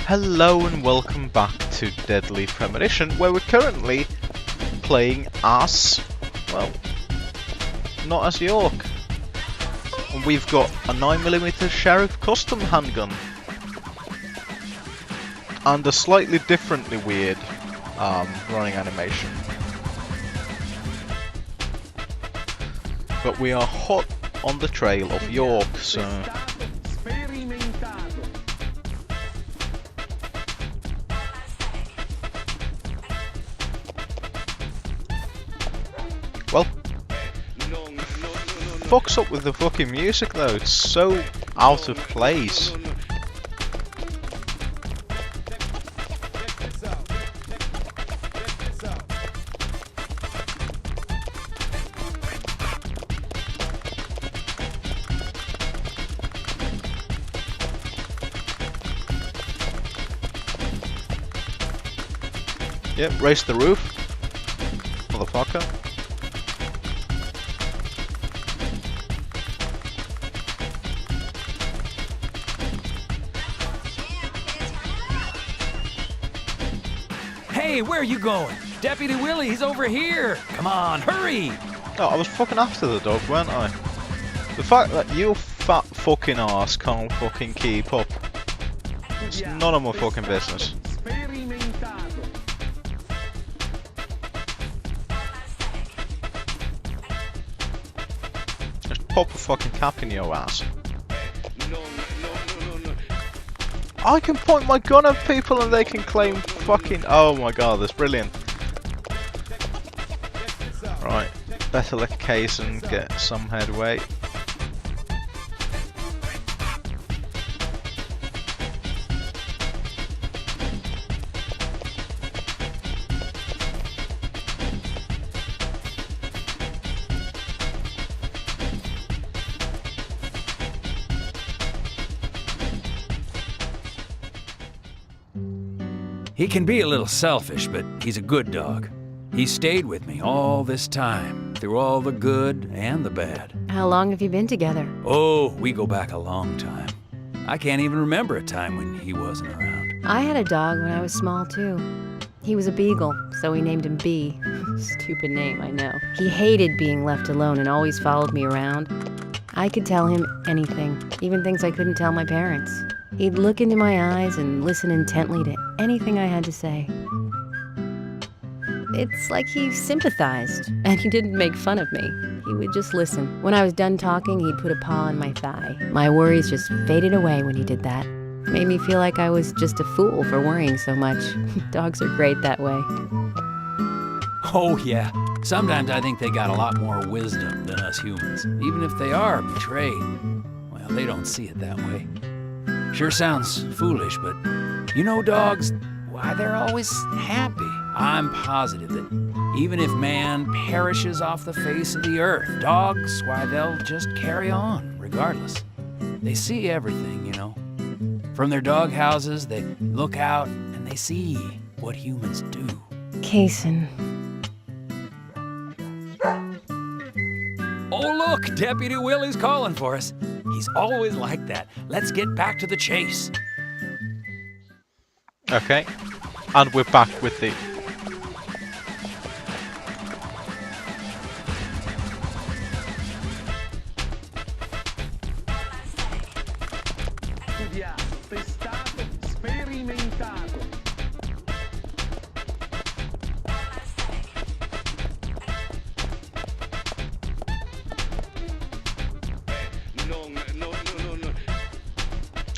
Hello and welcome back to Deadly Premonition, where we're currently playing as, well, not as York. And we've got a 9mm Sheriff Custom handgun. And a slightly differently weird running animation. But we are hot on the trail of York, so... Well, fucks up with the fucking music though, it's so out of place. Yep, raise the roof, motherfucker. Hey, where are you going? Deputy Willie, he's over here! Come on, hurry! Oh, I was fucking after the dog, weren't I? The fact that you fat fucking arse can't fucking keep up. It's none of my fucking business. Just pop a fucking cap in your ass. I can point my gun at people and they can claim fucking... Oh my god, that's brilliant. Right, better let Kaysen get some headway. He can be a little selfish, but he's a good dog. He stayed with me all this time, through all the good and the bad. How long have you been together? Oh, we go back a long time. I can't even remember a time when he wasn't around. I had a dog when I was small, too. He was a beagle, so we named him B. Stupid name, I know. He hated being left alone and always followed me around. I could tell him anything, even things I couldn't tell my parents. He'd look into my eyes and listen intently to anything I had to say. It's like he sympathized, and he didn't make fun of me. He would just listen. When I was done talking, he'd put a paw on my thigh. My worries just faded away when he did that. Made me feel like I was just a fool for worrying so much. Dogs are great that way. Oh, yeah. Sometimes I think they got a lot more wisdom than us humans, even if they are betrayed. Well, they don't see it that way. Sure sounds foolish, but you know dogs, why, they're always happy. I'm positive that even if man perishes off the face of the earth, dogs, why, they'll just carry on, regardless. They see everything, you know. From their dog houses, they look out and they see what humans do. Kaysen. Oh, look, Deputy Willie's calling for us. He's always like that. Let's get back to the chase. Okay, and we're back with the...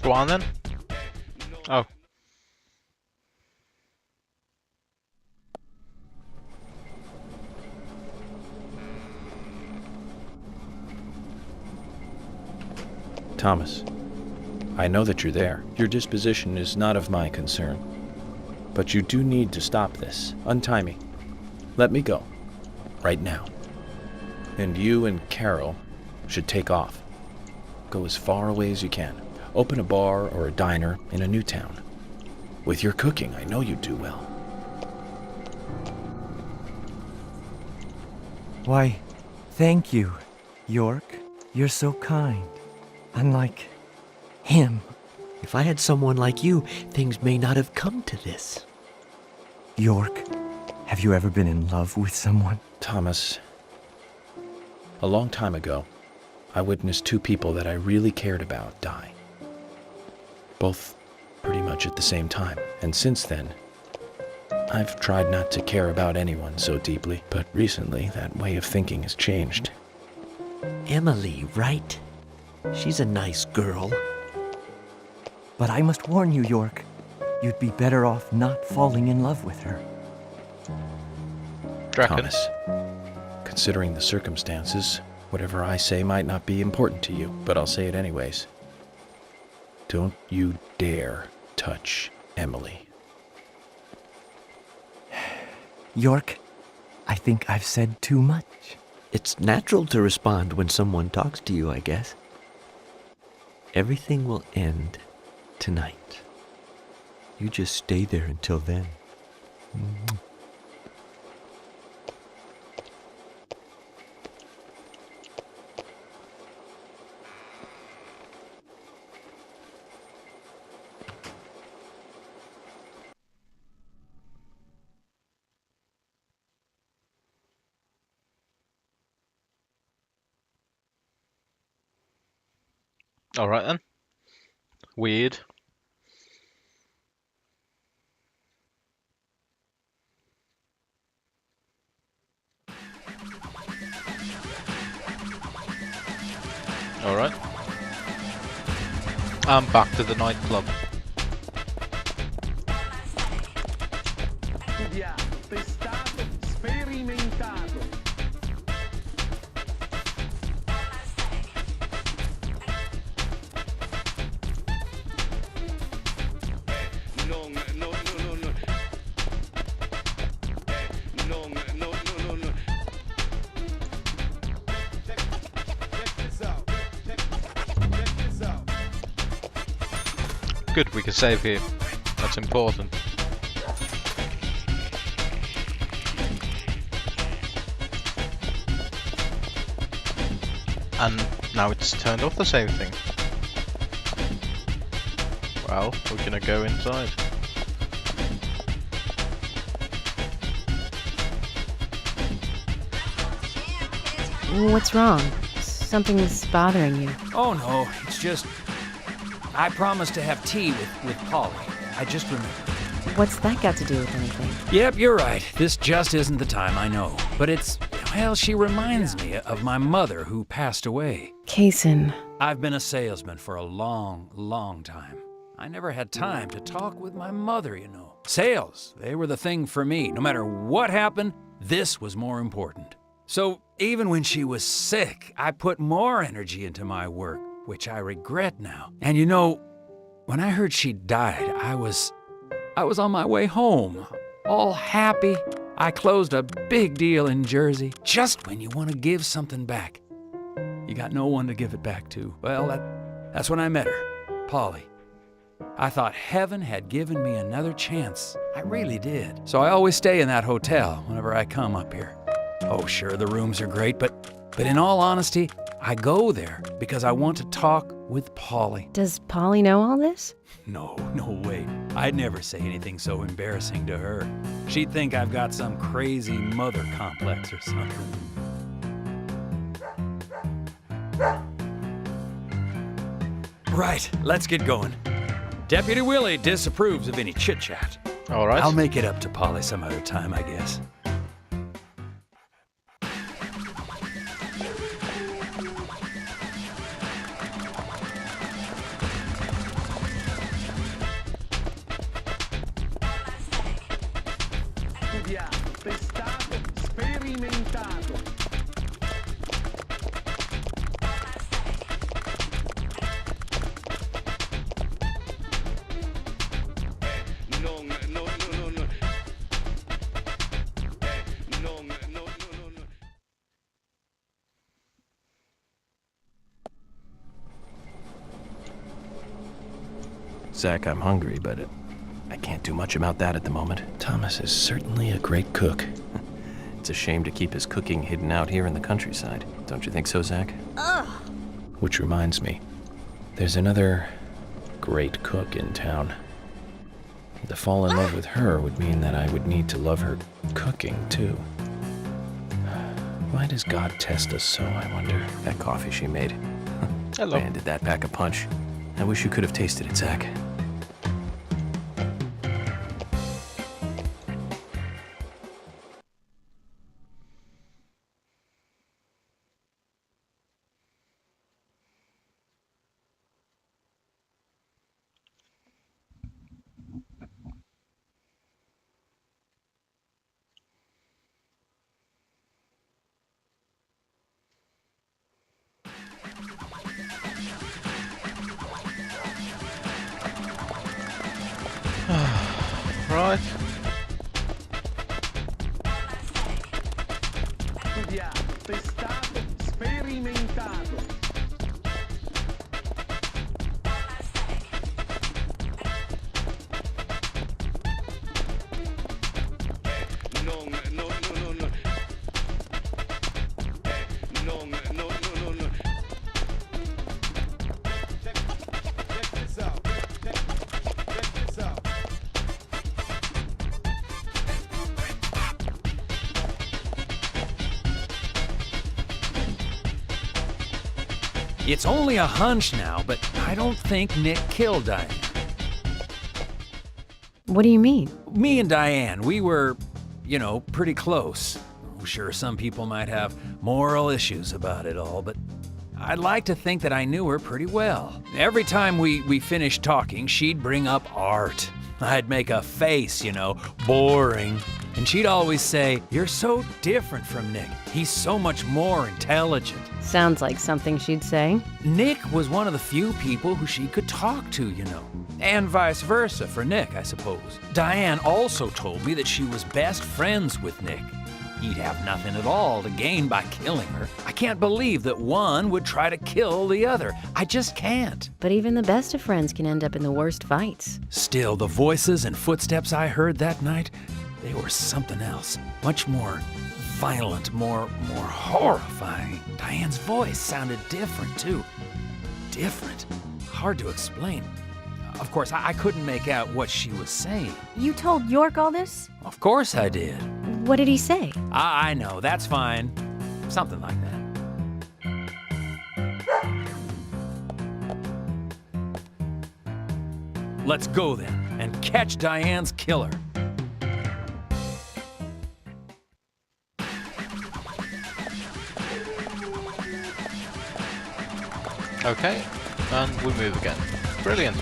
Go on then. Oh. Thomas, I know that you're there. Your disposition is not of my concern. But you do need to stop this. Untie me. Let me go. Right now. And you and Carol should take off. Go as far away as you can. Open a bar or a diner in a new town. With your cooking, I know you do well. Why, thank you, York. You're so kind. Unlike him. If I had someone like you, things may not have come to this. York, have you ever been in love with someone? Thomas, a long time ago, I witnessed two people that I really cared about die. Both pretty much at the same time. And since then, I've tried not to care about anyone so deeply, but recently that way of thinking has changed. Emily, right? She's a nice girl. But I must warn you, York. You'd be better off not falling in love with her. Reckon. Thomas, considering the circumstances, whatever I say might not be important to you, but I'll say it anyways. Don't you dare touch Emily. York, I think I've said too much. It's natural to respond when someone talks to you, I guess. Everything will end tonight. You just stay there until then. Alright then. Weird. Alright. I'm back to the nightclub. Good, we can save here. That's important. And now it's turned off the save thing. Well, we're gonna go inside. What's wrong? Something's bothering you. Oh no, it's just... I promised to have tea with Polly. I just remembered. What's that got to do with anything? Yep, you're right. This just isn't the time, I know. But it's... well, she reminds me of my mother who passed away. Kaysen. I've been a salesman for a long, long time. I never had time to talk with my mother, you know. Sales, they were the thing for me. No matter what happened, this was more important. So even when she was sick, I put more energy into my work, which I regret now. And you know, when I heard she died, I was on my way home, all happy. I closed a big deal in Jersey. Just when you want to give something back, you got no one to give it back to. Well, that's when I met her, Polly. I thought heaven had given me another chance. I really did. So I always stay in that hotel whenever I come up here. Oh, sure, the rooms are great, but in all honesty, I go there because I want to talk with Polly. Does Polly know all this? No way. I'd never say anything so embarrassing to her. She'd think I've got some crazy mother complex or something. Right, let's get going. Deputy Willie disapproves of any chit-chat. Alright. I'll make it up to Polly some other time, I guess. Zach, I'm hungry, but I can't do much about that at the moment. Thomas is certainly a great cook. It's a shame to keep his cooking hidden out here in the countryside. Don't you think so, Zach? Ugh. Which reminds me, there's another great cook in town. To fall in love with her would mean that I would need to love her cooking, too. Why does God test us so, I wonder? That coffee she made. Hello. Man, did that pack a punch. I wish you could have tasted it, Zach. Right. Studiato, testato, sperimentato. It's only a hunch now, but I don't think Nick killed Diane. What do you mean? Me and Diane, we were, pretty close. I'm sure some people might have moral issues about it all, but I'd like to think that I knew her pretty well. Every time we finished talking, she'd bring up art. I'd make a face, boring. And she'd always say, "You're so different from Nick. He's so much more intelligent." Sounds like something she'd say. Nick was one of the few people who she could talk to, And vice versa for Nick, I suppose. Diane also told me that she was best friends with Nick. He'd have nothing at all to gain by killing her. I can't believe that one would try to kill the other. I just can't. But even the best of friends can end up in the worst fights. Still, the voices and footsteps I heard that night, they were something else. Much more violent, more horrifying. Diane's voice sounded different, too. Different. Hard to explain. Of course, I couldn't make out what she was saying. You told York all this? Of course I did. What did he say? I know, that's fine. Something like that. Let's go then, and catch Diane's killer. Okay, and we move again. Brilliant.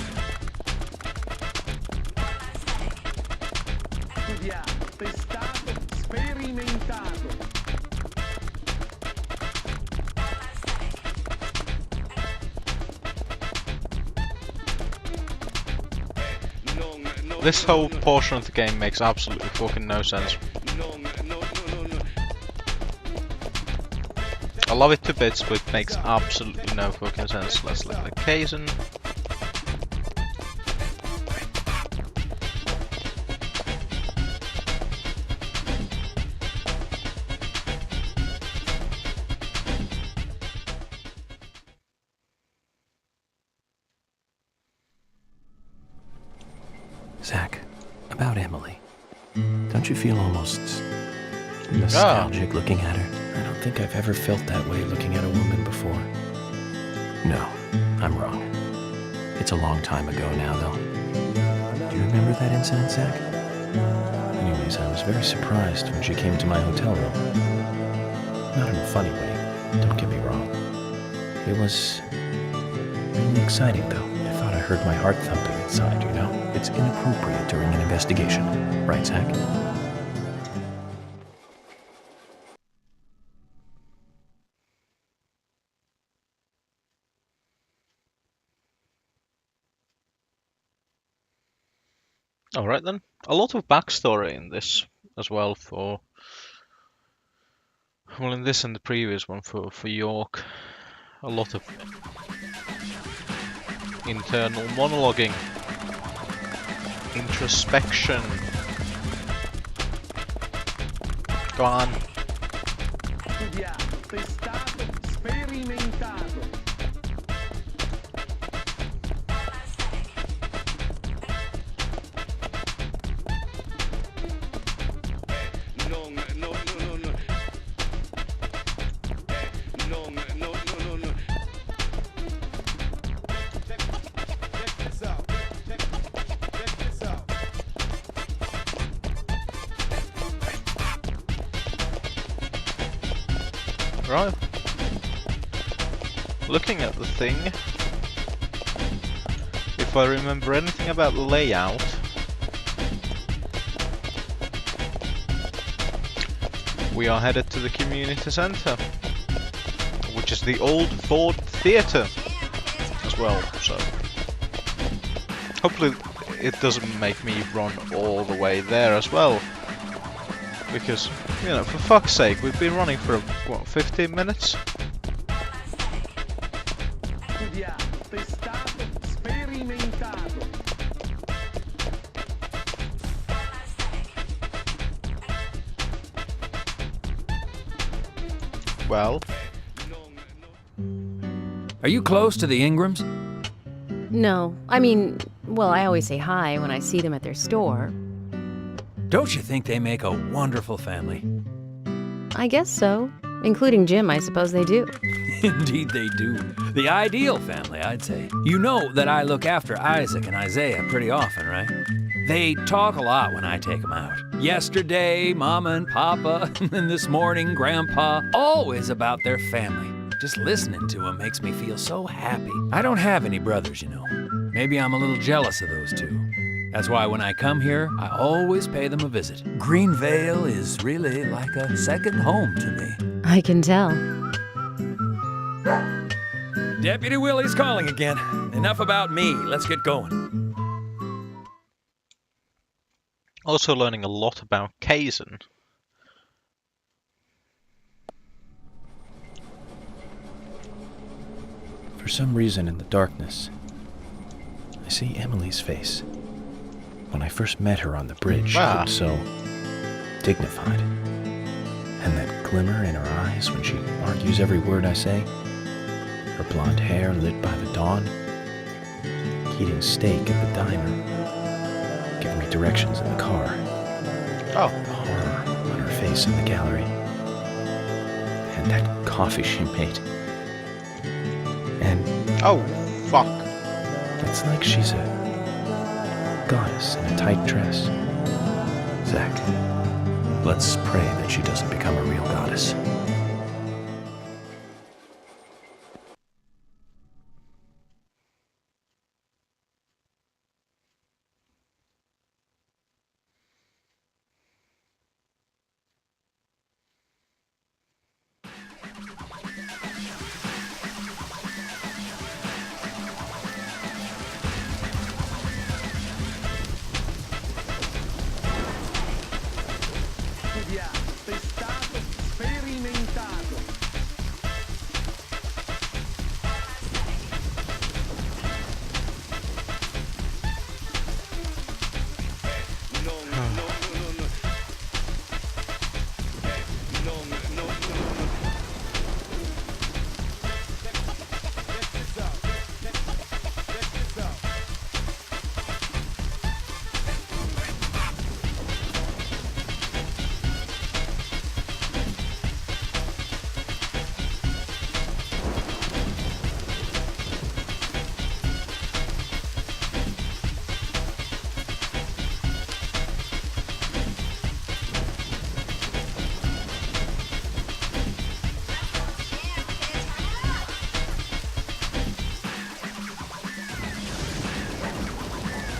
Studiato, testato, sperimentato. This whole portion of the game makes absolutely fucking no sense. I love it to bits, but it makes absolutely no fucking sense. Let's let the Kaizen. Zach, about Emily. Don't you feel almost nostalgic looking at her? I don't think I've ever felt that way looking at a woman before. No, I'm wrong. It's a long time ago now, though. Do you remember that incident, Zach? Anyways, I was very surprised when she came to my hotel room. Not in a funny way, don't get me wrong. It was really exciting, though. I thought I heard my heart thumping inside, It's inappropriate during an investigation. Right, Zach? Alright then. A lot of backstory in this as well for... Well, in this and the previous one for York. A lot of internal monologuing. Introspection. Go on. Studiato, testato, sperimentato. Right. Looking at the thing, if I remember anything about the layout, we are headed to the community centre, which is the old Ford Theatre as well, so hopefully it doesn't make me run all the way there as well, because, you know, for fuck's sake, we've been running for, what, 15 minutes? Studiato, testato, sperimentato. Well, Are you close to the Ingrams? No, I mean, well, I always say hi when I see them at their store. Don't you think they make a wonderful family? I guess so. Including Jim, I suppose they do. Indeed they do. The ideal family, I'd say. You know that I look after Isaac and Isaiah pretty often, right? They talk a lot when I take them out. Yesterday, Mama and Papa, and this morning, Grandpa, always about their family. Just listening to them makes me feel so happy. I don't have any brothers, you know. Maybe I'm a little jealous of those two. That's why when I come here, I always pay them a visit. Greenvale is really like a second home to me. I can tell. Deputy Willie's calling again. Enough about me. Let's get going. also learning a lot about Kaizen. For some reason in the darkness, I see Emily's face. When I first met her on the bridge, she looked so dignified. And that glimmer in her eyes when she argues every word I say. Her blonde hair lit by the dawn. Eating steak at the diner. Giving me directions in the car. Oh. The horror on her face in the gallery. And that coffee she made. And oh, fuck. It's like she's a goddess in a tight dress. Zach, let's pray that she doesn't become a real goddess. Testato, sperimentato.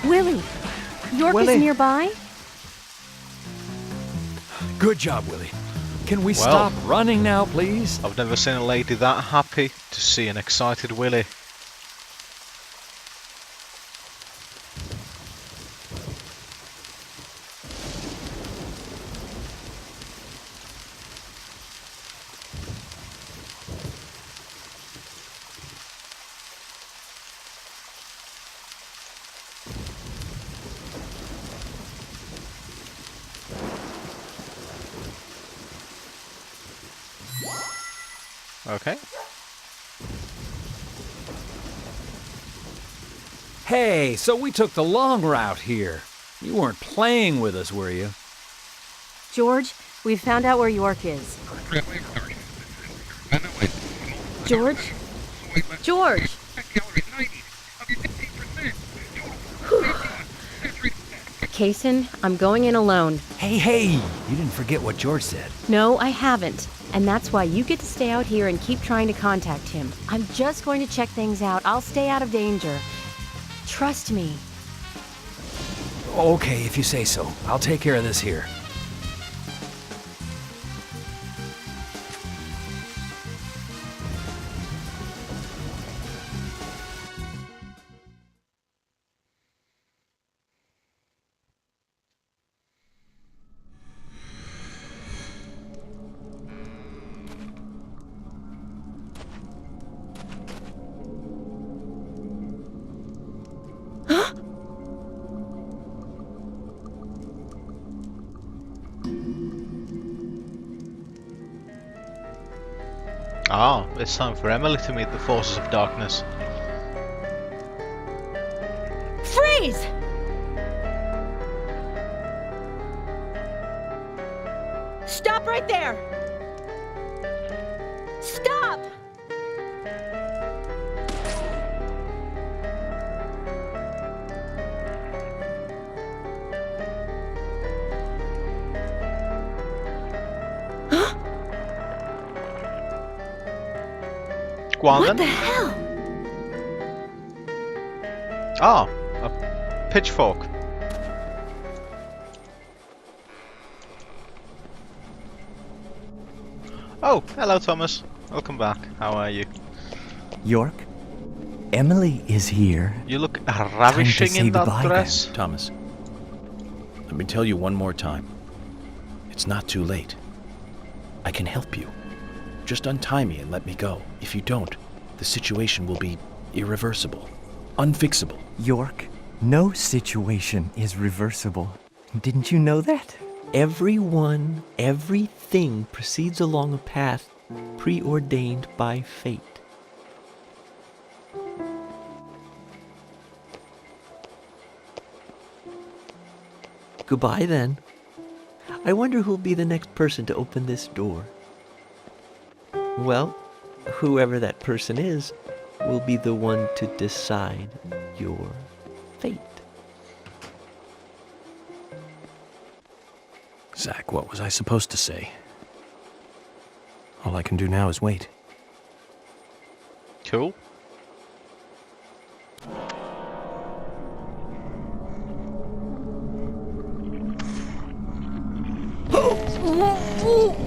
Willie! York Willie. is nearby? Good job, Willie. Can we stop running now, please? I've never seen a lady that happy to see an excited Willie. Okay. Hey, so we took the long route here. You weren't playing with us, were you? George, we've found out where York is. George? George! Kaysen, I'm going in alone. Hey, you didn't forget what George said. No, I haven't. And that's why you get to stay out here and keep trying to contact him. I'm just going to check things out. I'll stay out of danger. Trust me. Okay, if you say so. I'll take care of this here. Ah, it's time for Emily to meet the forces of darkness. Freeze! Stop right there! Stop! Go on What the then. hell? Ah, a pitchfork. Oh, hello Thomas. Welcome back. How are you? York, Emily is here. You look say ravishing in that goodbye then. dress. Thomas, let me tell you one more time. It's not too late. I can help you. Just untie me and let me go. If you don't, the situation will be irreversible, unfixable. York, no situation is reversible. Didn't you know that? Everyone, everything proceeds along a path preordained by fate. Goodbye then. I wonder who'll be the next person to open this door. Well, whoever that person is will be the one to decide your fate. Zach, what was I supposed to say? All I can do now is wait. Cool.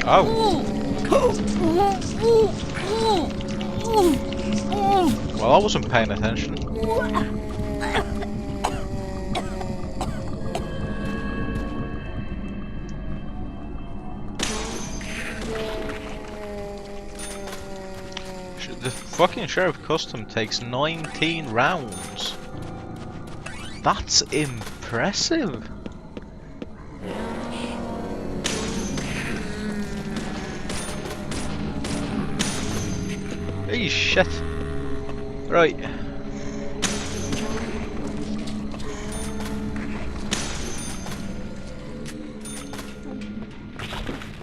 Oh. Well, I wasn't paying attention. The fucking Sheriff Custom takes 19 rounds. That's impressive. Hey, shit. Right.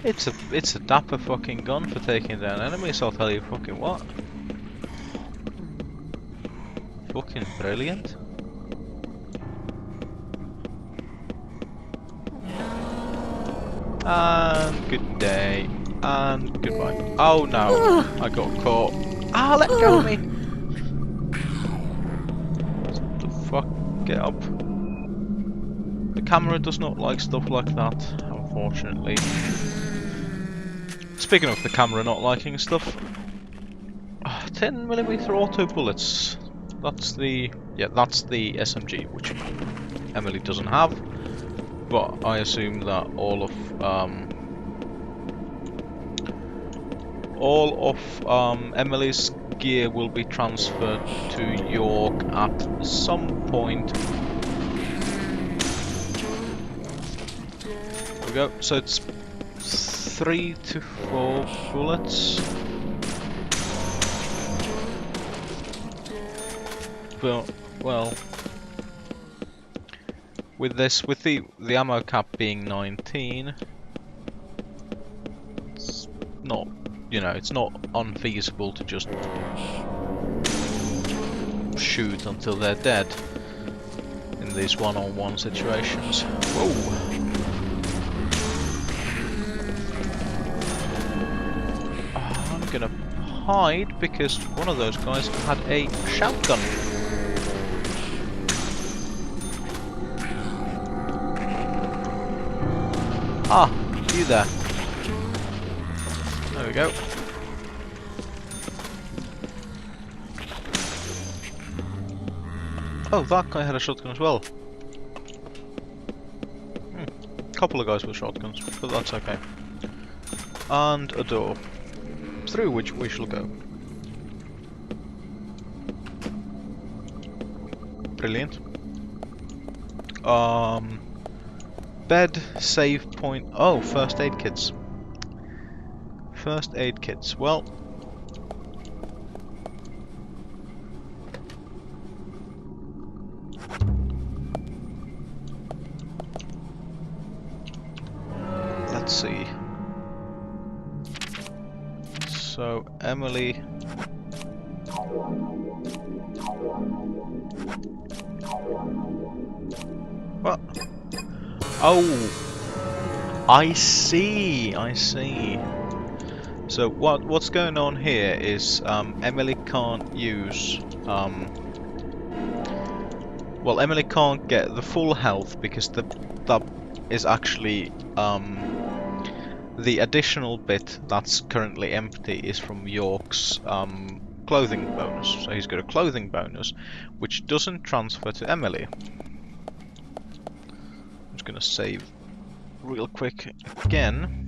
It's a dapper fucking gun for taking down enemies, I'll tell you fucking what. Fucking brilliant. And good day. And goodbye. Oh no, I got caught. Ah, let go of me! What the fuck? Get up. The camera does not like stuff like that, unfortunately. Speaking of the camera not liking stuff, 10mm auto bullets. That's the SMG, which Emily doesn't have. But I assume that all of Emily's gear will be transferred to York at some point. There we go. So it's 3 to 4 bullets. But well, with the ammo cap being 19, it's not, you know, it's not unfeasible to just shoot until they're dead in these one-on-one situations. Whoa. gonna hide because one of those guys had a shotgun. Ah, you there. There we go. Oh, that guy had a shotgun as well. Couple of guys with shotguns, but that's okay. And a door, through which we shall go. Brilliant. Bed, save point. Oh, first aid kits. First aid kits. Well, let's see. So, Emily. What? Oh, I see. I see. So what's going on here is Emily can't use well, Emily can't get the full health because that is actually the additional bit that's currently empty is from York's clothing bonus. So he's got a clothing bonus which doesn't transfer to Emily. I'm just gonna save real quick again.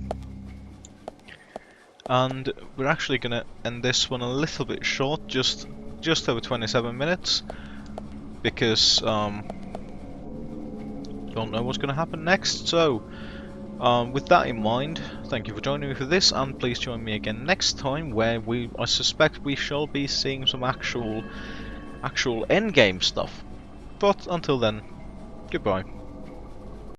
And we're actually gonna end this one a little bit short, just over 27 minutes, because don't know what's gonna happen next. So with that in mind, thank you for joining me for this, and please join me again next time, where I suspect we shall be seeing some actual endgame stuff. But until then, goodbye.